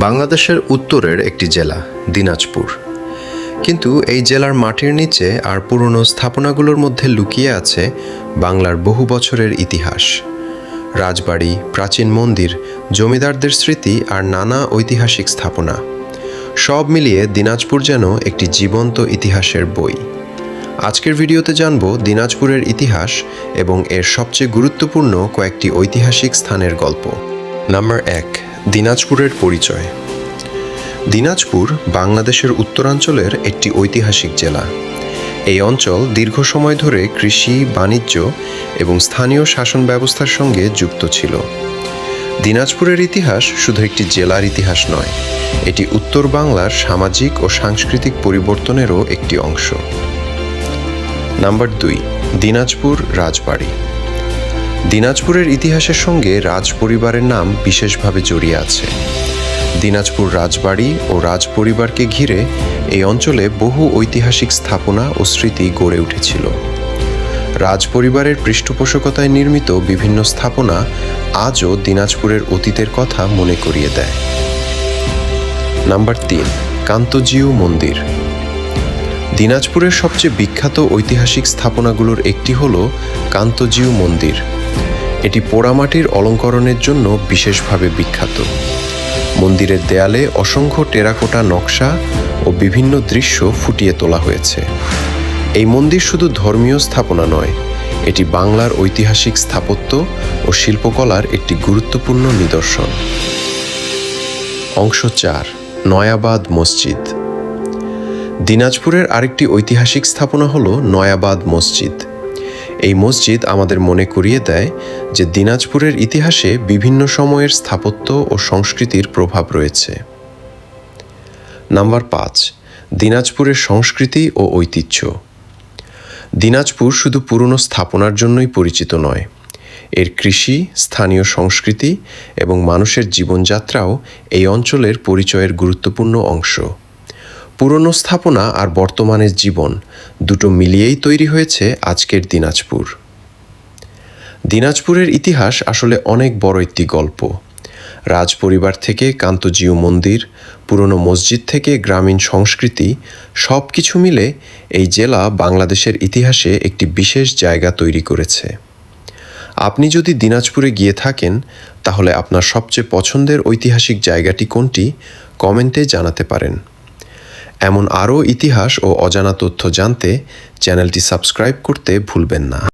বাংলাদেশের উত্তরের একটি জেলা দিনাজপুর, কিন্তু এই জেলার মাটির নিচে আর পুরনো স্থাপনাগুলোর মধ্যে লুকিয়ে আছে বাংলার বহু বছরের ইতিহাস। রাজবাড়ি, প্রাচীন মন্দির, জমিদারদের স্মৃতি আর নানা ঐতিহাসিক স্থাপনা, সব মিলিয়ে দিনাজপুর যেন একটি জীবন্ত ইতিহাসের বই। আজকের ভিডিওতে জানব দিনাজপুরের ইতিহাস এবং এর সবচেয়ে গুরুত্বপূর্ণ কয়েকটি ঐতিহাসিক স্থানের গল্প। নাম্বার 1, দিনাজপুরের পরিচয়। দিনাজপুর বাংলাদেশের উত্তরাঞ্চলের একটি ঐতিহাসিক জেলা। এই অঞ্চল দীর্ঘ সময় ধরে কৃষি, বাণিজ্য এবং স্থানীয় শাসন ব্যবস্থার সঙ্গে যুক্ত ছিল। দিনাজপুরের ইতিহাস শুধু একটি জেলার ইতিহাস নয়, এটি উত্তর বাংলার সামাজিক ও সাংস্কৃতিক পরিবর্তনেরও একটি অংশ। নাম্বার 2, দিনাজপুর রাজবাড়ি। দিনাজপুরের ইতিহাসের সঙ্গে রাজ পরিবারের নাম বিশেষভাবে জড়িয়ে আছে। দিনাজপুর রাজবাড়ি ও রাজ পরিবারকে ঘিরে এই অঞ্চলে বহু ঐতিহাসিক স্থাপনা ও স্মৃতি গড়ে উঠেছিল। রাজ পরিবারের পৃষ্ঠপোষকতায় নির্মিত বিভিন্ন স্থাপনা আজও দিনাজপুরের অতীতের কথা মনে করিয়ে দেয়। নাম্বার 3, কান্তজিউ মন্দির। দিনাজপুরের সবচেয়ে বিখ্যাত ঐতিহাসিক স্থাপনাগুলোর একটি হল কান্তজিউ মন্দির। এটি পোড়ামাটির অলঙ্করণের জন্য বিশেষভাবে বিখ্যাত। মন্দিরের দেয়ালে অসংখ্য টেরাকোটা নকশা ও বিভিন্ন দৃশ্য ফুটিয়ে তোলা হয়েছে। এই মন্দির শুধু ধর্মীয় স্থাপনা নয়, এটি বাংলার ঐতিহাসিক স্থাপত্য ও শিল্পকলার একটি গুরুত্বপূর্ণ নিদর্শন। অংশ 4, নয়াবাদ মসজিদ। দিনাজপুরের আরেকটি ঐতিহাসিক স্থাপনা হল নয়াবাদ মসজিদ। এই মসজিদ আমাদের মনে করিয়ে দেয় যে দিনাজপুরের ইতিহাসে বিভিন্ন সময়ের স্থাপত্য ও সংস্কৃতির প্রভাব রয়েছে। নাম্বার 5, দিনাজপুরের সংস্কৃতি ও ঐতিহ্য। দিনাজপুর শুধু পুরনো স্থাপনার জন্যই পরিচিত নয়, এর কৃষি, স্থানীয় সংস্কৃতি এবং মানুষের জীবনযাত্রাও এই অঞ্চলের পরিচয়ের গুরুত্বপূর্ণ অংশ। পুরনো স্থাপনা আর বর্তমানের জীবন দুটো মিলিয়েই তৈরি হয়েছে আজকের দিনাজপুর। দিনাজপুরের ইতিহাস আসলে অনেক বড় একটি গল্প। রাজ পরিবার থেকে কান্তজিউ মন্দির, পুরনো মসজিদ থেকে গ্রামীণ সংস্কৃতি, সব কিছু মিলে এই জেলা বাংলাদেশের ইতিহাসে একটি বিশেষ জায়গা তৈরি করেছে। আপনি যদি দিনাজপুরে গিয়ে থাকেন, তাহলে আপনার সবচেয়ে পছন্দের ঐতিহাসিক জায়গাটি কোনটি কমেন্টে জানাতে পারেন। এমন আরও ইতিহাস ও অজানা তথ্য জানতে চ্যানেলটি সাবস্ক্রাইব করতে ভুলবেন না।